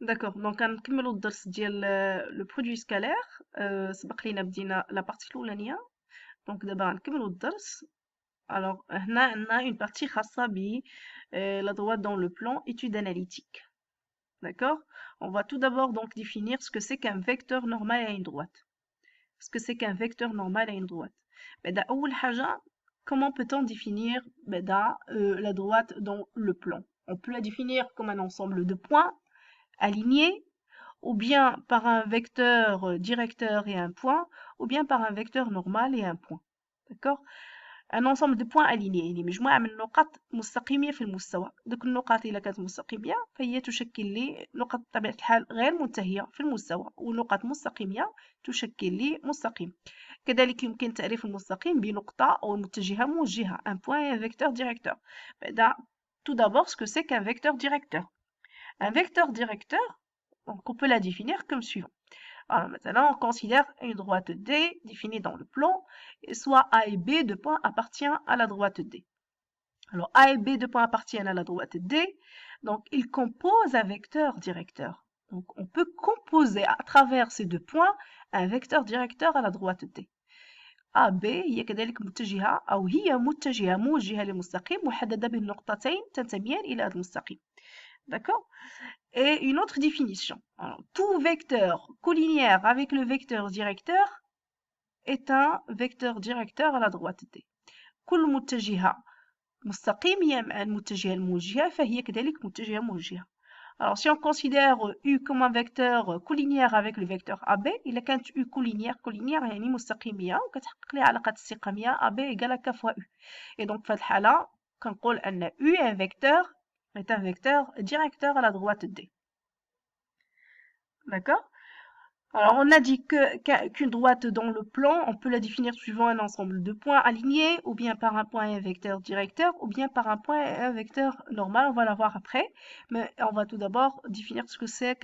D'accord, donc غنكملوا الدرس ديال لو برودوي سكالير. سبق لينا بدينا لا بارتي الاولانيه، دونك دابا غنكملوا الدرس. الوغ هنا عندنا اون بارتي خاصه ب la droite dans le plan étude analytique. D'accord? On va tout d'abord donc définir ce que c'est qu'un vecteur normal à une droite. Ce que c'est qu'un vecteur normal à une droite. بدا أول حاجة, comment peut-on définir بدا la droite dans le plan? On peut la définir comme un ensemble de points alignés, ou bien par un vecteur directeur et un point, ou bien par un vecteur normal et un point. D'accord? ان ensemble de points alignés يعني مجموعة من النقط مستقيمة في المستوى. دوك النقط إلا كانت مستقيمة فهي تشكل لي نقط بطبيعة الحال غير منتهية في المستوى، ونقط مستقيمة تشكل لي مستقيم. كذلك يمكن تعريف المستقيم بنقطة أو متجهة موجهة un point et un vecteur directeur. بعدا tout d'abord ce que c'est qu'un vecteur directeur. Un vecteur directeur, donc on peut la définir comme suivant. Alors maintenant, on considère une droite D définie dans le plan, et soit A et B, deux points appartiennent à la droite D. Alors A et B, deux points appartiennent à la droite D, donc ils composent un vecteur directeur. Donc on peut composer à travers ces deux points un vecteur directeur à la droite D. AB هي كذلك متجهة أو هي متجهة موجهة للمستقيم محددة بالنقطتين تنتميان إلى هذا المستقيم. D'accord? Et une autre définition. Alors, tout vecteur collinéaire avec le vecteur directeur est un vecteur directeur à la droite D. كل متجهة مستقيمة مع المتجهة الموجهة فهي كذلك متجهة موجهة. Alors, si on considère U comme un vecteur collinéaire avec le vecteur AB, إلا كانت U collinéaire يعني مستقيمية وكتحقق لي علاقة استقامية AB égale à K fois U. Et donc في هذه الحالة كنقول أن U est un vecteur directeur à la droite D. D'accord? Alors, on a dit qu'une droite dans le plan, on peut la définir suivant un ensemble de points alignés, ou bien par un point et un vecteur directeur, ou bien par un point et un vecteur normal. On va la voir après, mais on va tout d'abord définir ce que c'est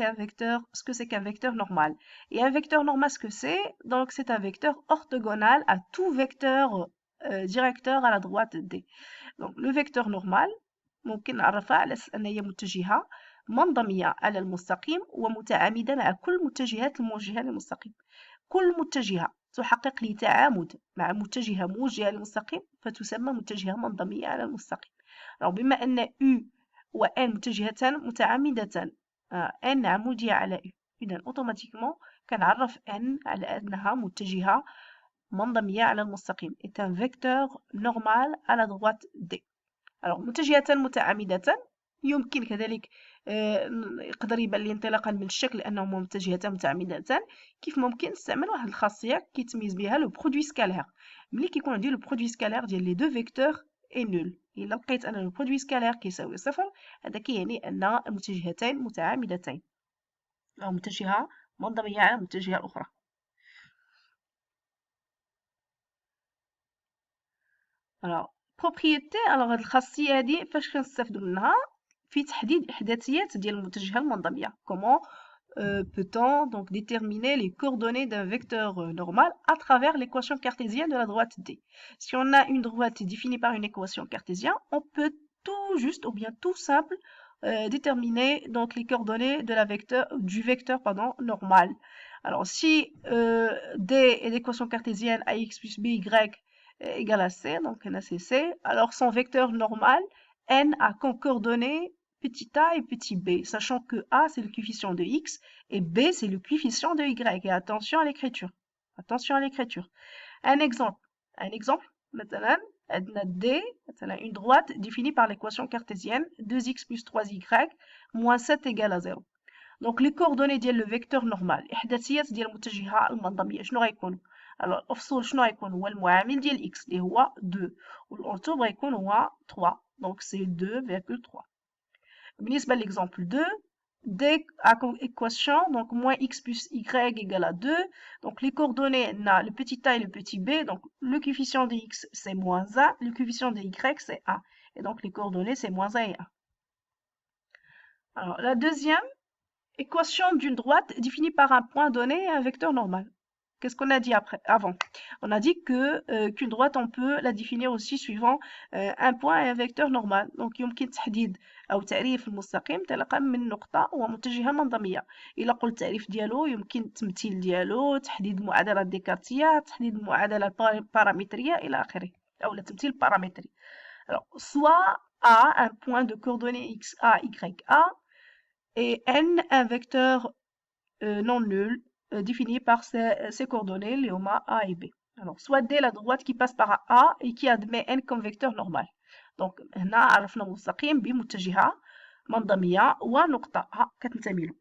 qu'un vecteur normal. Et un vecteur normal, ce que c'est? Donc, c'est un vecteur orthogonal à tout vecteur directeur à la droite D. Donc, le vecteur normal, ممكن نعرفها على أن هي متجهة منضمية على المستقيم ومتعامدة مع كل متجهات الموجهة للمستقيم. كل متجهة تحقق لي تعامد مع متجهة موجهة للمستقيم فتسمى متجهة منضمية على المستقيم. بما أن U و N متجهتان متعامدتان N عمودية على U، إذا أوتوماتيكمون كنعرف N على أنها متجهة منضمية على المستقيم. est un vecteur normal à la droite D. متجهتان متعامدتان يمكن كذلك يقدر يبان لي انطلاقا من الشكل انهما متجهتان متعامدتان، كيف ممكن نستعمل واحد الخاصيه كيتميز بها لو برودوي سكالير. ملي كيكون عندي لو برودوي سكالير ديال لي دو فيكتور اي نول، الا لقيت ان لو برودوي سكالير كيساوي صفر، هذا كيعني ان المتجهتين متعامدتين او متجهه منضميه على المتجهه الاخرى. بروبريتي هاد الخاصيه هادي فاش كنستافدو منها في تحديد إحداثيات ديال المتجهة المنضمية. Comment peut-on donc déterminer les coordonnées d'un vecteur normal à travers l'équation cartésienne de la droite D? Si on a une droite définie par une équation cartésienne, on peut tout juste ou bien tout simple déterminer donc les coordonnées de du vecteur normal. Alors si D est l'équation cartésienne ax plus by égale à c, donc n a c'est c, alors son vecteur normal n a comme coordonnées petit a et petit b, sachant que a c'est le coefficient de x et b c'est le coefficient de y. Et attention à l'écriture. Attention à l'écriture. Un exemple. مثلا عندنا D, une droite définie par l'équation cartésienne 2x plus 3y moins 7 égale à 0. Donc les coordonnées ديال le vecteur normal إحداثيات ديال المتجهة المنضمية شنو غيكونوا؟ alors الأفصول شنو غيكون؟ هو المعامل ديال x اللي هو 2 والأرتوب غيكون هو 3 donc c'est 2,3. بالنسبة l'exemple 2, D a comme équation donc moins x plus y égale à 2. Donc les coordonnées, on a le petit a et le petit b. Donc le coefficient de x c'est moins a, le coefficient de y c'est a. Et donc les coordonnées c'est moins a et a. Alors la deuxième, équation d'une droite définie par un point donné et un vecteur normal. Qu'est-ce qu'on a dit avant? On a dit que qu'une droite, on peut la définir aussi suivant un point et un vecteur normal. Donc يمكن تحديد أو تعريف المستقيم انطلاقا من نقطة ومتجهة منظمية. إلا قلت التعريف ديالو يمكن التمثيل ديالو، تحديد المعادلة الديكارتية، تحديد المعادلة البارامترية إلى آخره، أو التمثيل البارامتري. Alors, soit A, un point de coordonnées x a, y a, et n, un vecteur non nul défini par ces coordonnées, les A et B. Alors, soit D, la droite qui passe par A et qui admet n comme vecteur normal. Donc, هنا عرفنا مستقيم بمتجهة منظمية ونقطة A كتنتمي له.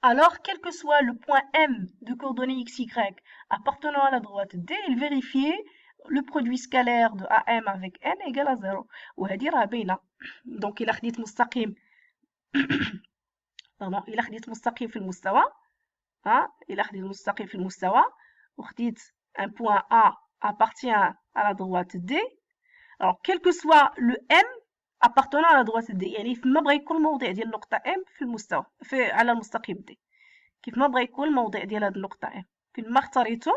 Alors, quel que soit le point M de coordonnées x, y appartenant à la droite D, il vérifiait le produit scalaire de AM avec n égale à 0. وهذه راه باينة. Donc, إلا خديت مستقيم pardon, إلا خديت مستقيم في المستوى إلا خديت مستقيم في المستوى وخديت un point A appartient à la droite D. Alors, quel que soit le M appartenant à la droite D، يعني فيما بغا يكون الموضع ديال النقطة M في المستوى على المستقيم D، كيف ما بغا يكون الموضع ديال هاد النقطة M فين ما اختاريتو،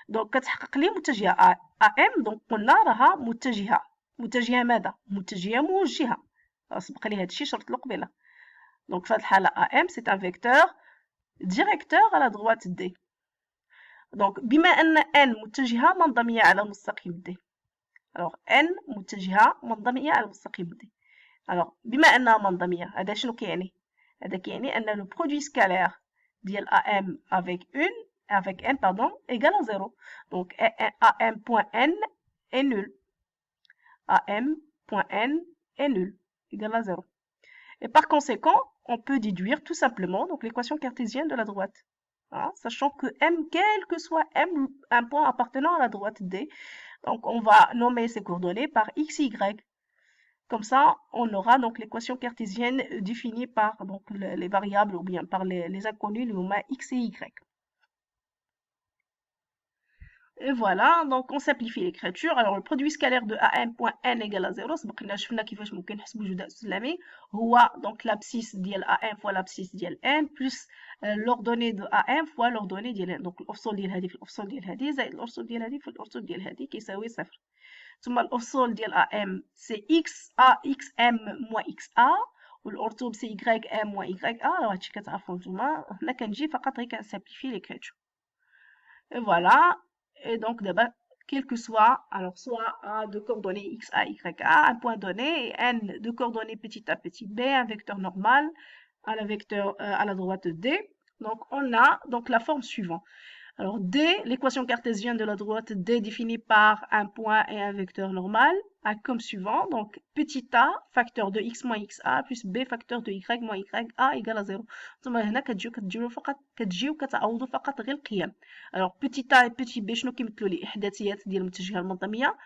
دونك كتحقق لي متجهة AM. دونك قلنا راها متجهة ماذا؟ متجهة موجهة. سبق لي هادشي شرط له قبيله. دونك في هاد الحالة AM c'est un vecteur directeur à la droite D. Donc بما أن N متجهة منظمية على مستقيم D. Alors N متجهة منظمية على مستقيم D. Alors بما أنها منظمية هذا شنو كيعني؟ هذا كيعني أن le produit scalaire ديال AM avec N pardon égale à 0. Donc AM.N est nul. AM.N est nul, égal à 0. Et par conséquent, on peut déduire tout simplement donc l'équation cartésienne de la droite. Sachant que M, quel que soit M, un point appartenant à la droite D, donc on va nommer ces coordonnées par x, y. Comme ça, on aura donc l'équation cartésienne définie par donc, les variables ou bien par les inconnus, les x et y. Et voilà, donc on simplifie l'écriture. Alors le produit scalaire de AM.N égale à 0. سبق لنا شفنا كيفاش ممكن نحسبوا جداء السلمي. هو donc l'abscisse ديال AM fois l'abscisse ديال N plus l'ordonnée de AM fois l'ordonnée ديال N. donc الأفصول ديال هذه في الأفصول ديال هذه زائد الأرصول ديال هذه في الأرصول ديال هذه كيساوي صفر. ثم الأفصول ديال AM c'est XM moins XA والأرتوب c'est YM moins YA. راه هادشي كتعرفوا نتوما. هنا كنجي فقط غير كنسامبليفي l'écriture. Et voilà. Et donc, d'abord, quel que soit, alors soit A de coordonnées x, a, y, a, un point donné, et n de coordonnées petit a, petit b, un vecteur normal à la droite D. Donc, on a donc la forme suivante. Alors, D, l'équation cartésienne de la droite D définie par un point et un vecteur normal a comme suivant. Donc, petit a, facteur de x moins xa, plus b, facteur de y moins ya égale à 0. ثم هنا كتجيو كتعوضوا فقط غير القيم. Alors, petit a et petit b شنو كيمثلوا لي؟ إحداثيات ديال المتجهة المنظمية.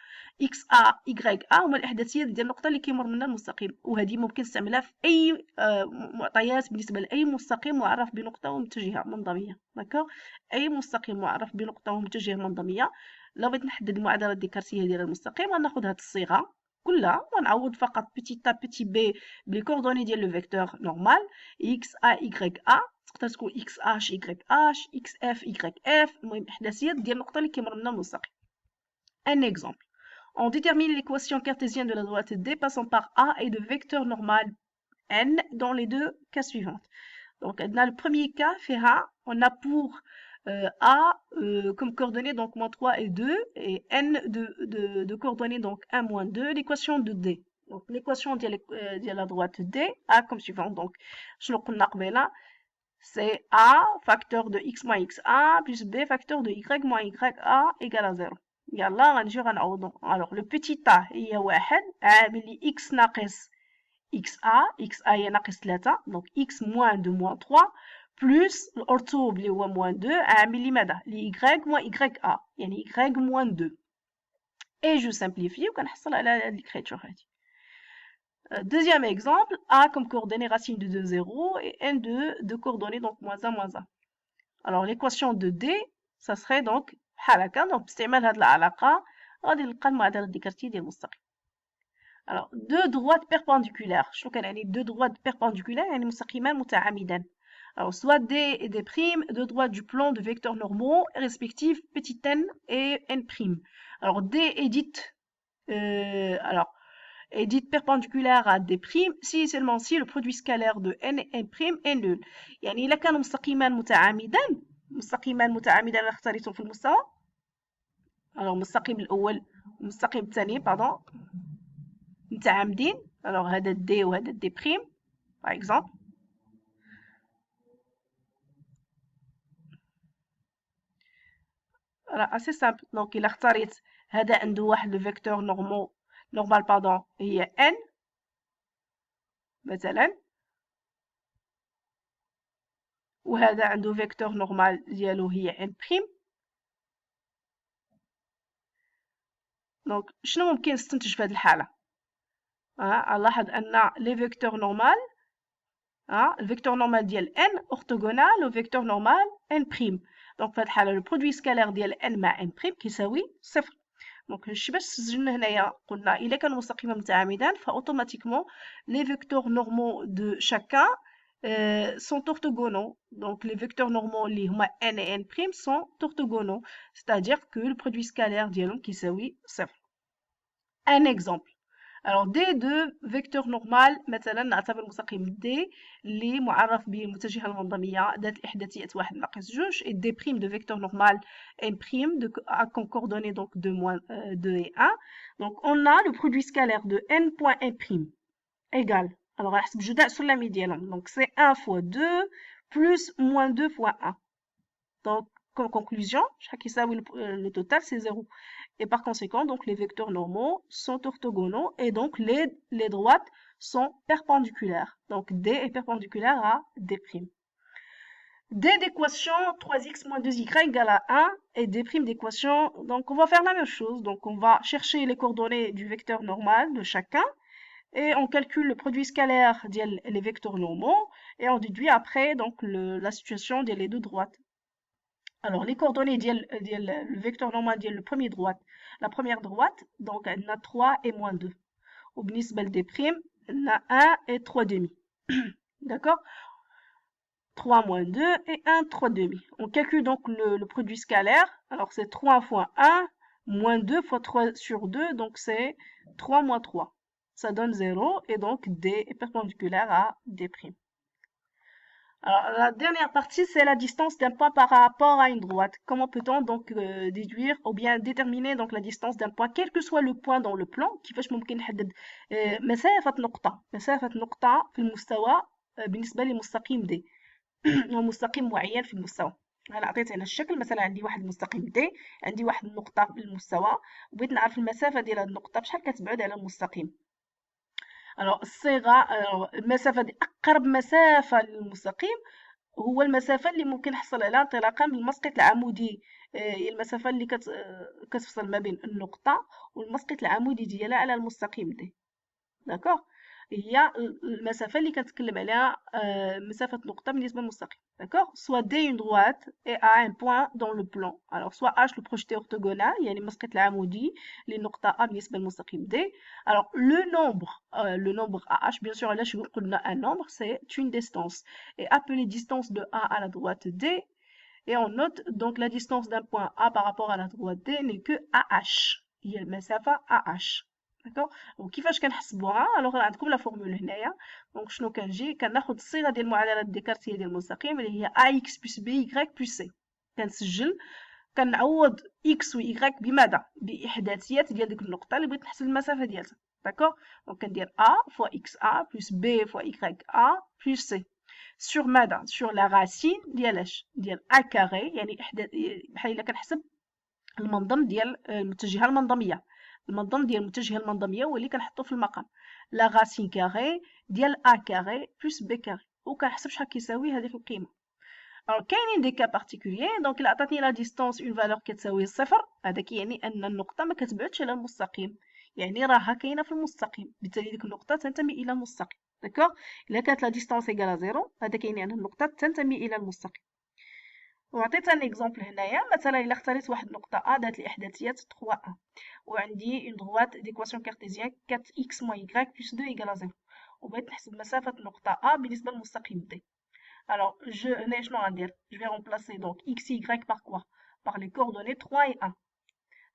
xa, ya هما الإحداثيات ديال النقطة اللي كيمر منها المستقيم، وهذه ممكن نستعملها في أي معطيات بالنسبة لأي مستقيم معرف بنقطة ومتجهة منظمية. داكوغ؟ أي مستقيم معرف بنقطة ومتجهة منظمية. لو بغيت نحدد المعادلة الديكارتية ديال المستقيم غناخد هاد الصيغة كلها ونعوض فقط بيتي تا بيتي بي بلي كوردوني ديال لو فيكتور نورمال اكس ا يكغيك ا تقدر تكون اكس اش يكغيك اش اكس اف يكغيك اف. المهم الاحداثيات ديال النقطة اللي كيمر منها المستقيم. Un exemple. On détermine l'équation cartésienne de la droite D passant par A et de vecteur normal N dans les deux cas suivants. Donc, dans le premier cas, on a pour A comme coordonnées donc moins 3 et 2 et N de coordonnées donc 1 moins 2, l'équation de D. Donc, l'équation de la droite D A comme suivant. Donc, je le là, c'est A facteur de x moins xa plus B facteur de y moins ya égale à 0. يلا غنجي غنعوضو. alors le petit a هي واحد عامل لي x ناقص xa هي ناقص 3 donc x moins 2 moins 3 plus الأرتوب اللي هو moins 2 عامل لي ماذا؟ لي y moins ya يعني y moins 2 et je simplifie وكنحصل على l'écriture هادي. Deuxième exemple, a comme coordonnée racine de 2, 0 et n de coordonnées donc moins 1, moins 1. Alors l'équation de D, ça serait donc حركة. donc باستعمال هاد العلاقة غادي نلقى المعادلة الديكارتية ديال المستقيم. Alors deux droites perpendiculaires. شنو كنعني deux droites perpendiculaires؟ يعني مستقيمان متعامدان. Alors, soit D et D' de droite du plan de vecteurs normaux respectifs petit n et n'. Alors, D est dite, est dite perpendiculaire à D' si seulement si le produit scalaire de n et n' est nul. يعني إلا كانوا مستقيمان متعامدان اختاريتهم في المستوى. alors المستقيم الأول والمستقيم الثاني باردون متعامدين. alors هذا D وهذا D' par exemple. راه اسي سامبل. دونك الا اختاريت هذا عنده واحد لو فيكتور نورمال باردون هي n مثلا، وهذا عنده فيكتور نورمال ديالو هي n'. دونك شنو ممكن نستنتج في هذه الحاله؟ نلاحظ ان لي فيكتور نورمال الفيكتور نورمال ديال n اورثوغونال au فيكتور نورمال n'. دونك في هذه الحاله لو برودوي سكالير ديال n مع n' كيساوي صفر. دونك هادشي باش سجلنا هنايا قلنا الا كانوا مستقيما متعامدان فاوتوماتيكمون لي فيكتور نورمaux دو شاكان sont orthogonaux. Donc les vecteurs normaux اللي هما n et n' sont orthogonaux, c'est-à-dire que le produit scalaire ديالهم كيساوي صفر. Un exemple. Alors D de vecteur normal مثلا نعتبر مستقيم D اللي معرف بالمتجهة المنظمية ذات الإحداثيات 1 ناقص 2 et D' de vecteur normal n' à coordonnées donc de moins 2 et 1. Donc on a le produit scalaire de n point n' égal. Alors نحسب جداء سلمي ديالهم. Donc c'est 1 fois 2 plus moins 2 fois 1. Donc comme conclusion, شحال كيساوي le total c'est 0. Et par conséquent, donc les vecteurs normaux sont orthogonaux et donc les droites sont perpendiculaires. Donc D est perpendiculaire à D'. D d'équation 3x moins 2y égale à 1 et D' d'équation, donc on va faire la même chose. Donc on va chercher les coordonnées du vecteur normal de chacun et on calcule le produit scalaire des vecteurs normaux et on déduit après donc la situation des deux droites. Alors, les coordonnées le vecteur normal le premier droite, la première droite, donc on a 3 et moins 2. Au بالنسبة des primes, on a 1 et 3 demi. D'accord? 3 moins 2 et 1, 3 demi. On calcule donc le produit scalaire. Alors, c'est 3 fois 1 moins 2 fois 3 sur 2, donc c'est 3 moins 3. Ça donne 0 et donc D est perpendiculaire à D'. Alors, la dernière partie, c'est la distance d'un point par rapport à une droite. Comment peut-on donc déduire ou bien déterminer donc la distance d'un point, quel que soit le point dans le plan? كيفاش ممكن نحدد مسافة نقطة في المستوى بالنسبة لمستقيم D أو مستقيم معين في المستوى. أنا عطيت هنا الشكل، مثلا عندي واحد المستقيم D، عندي واحد النقطة بالمستوى وبغيت نعرف المسافة ديال هاد النقطة بشحال كتبعد على المستقيم. الصيغة المسافة دي أقرب مسافة للمستقيم هو المسافة اللي ممكن نحصل عليها انطلاقا من المسقط العمودي. هي المسافة اللي كتفصل ما بين النقطة والمسقط العمودي ديالها على المستقيم دي. داكوغ، هي المسافة اللي كنتكلم عليها مسافة نقطة بالنسبة للمستقيم. داكوغ، soit D une droite et A un point dans le plan. Alors soit H le projeté orthogonal يعني المسقط العمودي للنقطة A بالنسبة للمستقيم D. Alors le nombre AH, bien sûr là je vous قلنا un nombre, c'est une distance et appelée distance de A à la droite D. Et on note donc la distance d'un point A par rapport à la droite D n'est que AH. هي المسافة AH. داكوغ. وكيفاش كنحسبوها؟ الوغ عندكم لا فورمول هنايا. دونك شنو كنجي كناخد الصيغه ديال المعادله الديكارتيه ديال المستقيم اللي هي ax بلس by بلس c. كنسجل كنعوض x و y بماذا؟ باحداثيات ديال ديك النقطه اللي بغيت نحسب المسافه ديالها. داكوغ. دونك كندير a فوا xa بلس b فوا ya بلس c sur ماذا؟ sur la racine ديال اش؟ ديال a كاري، يعني بحال الا كنحسب المنظم ديال المتجهه المنظميه. المنظم ديال المتجهه المنظميه هو اللي كنحطو في المقام لا غاسين كاري ديال a كاري بلس b كاري وكنحسب شحال كيساوي هذيك القيمه. alors كاينين دي كا بارتيكولير. دونك الا عطاتني لا ديستانس اون فالور كتساوي صفر، هذاك يعني ان النقطه ما كتبعدش على المستقيم، يعني راها كاينه في المستقيم، بالتالي ديك النقطه تنتمي الى المستقيم. داكوغ. الا كانت لا ديستانس ايغال زيرو، هذا كيعني ان النقطه تنتمي الى المستقيم. وعطيت ان اكزامبل هنايا، مثلا الا اختاريت واحد النقطه A ذات الاحداثيات 3A وعندي اون droite d'équation cartésienne 4x moins y plus 2 égale à 0 وبغيت نحسب مسافه النقطه A بالنسبه للمستقيم D. Alors, هنايا شنو غندير؟ Je vais remplacer donc x, y par quoi? Par les coordonnées 3 et 1.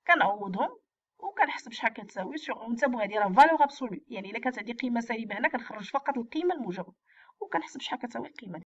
كنعوضهم وكنحسب شحال كتساوي ونتا بغا نديرها فالور ابسولو، يعني الا كانت عندي قيمه سالبه هنا كنخرج فقط القيمه الموجبه وكنحسب شحال كتساوي القيمه.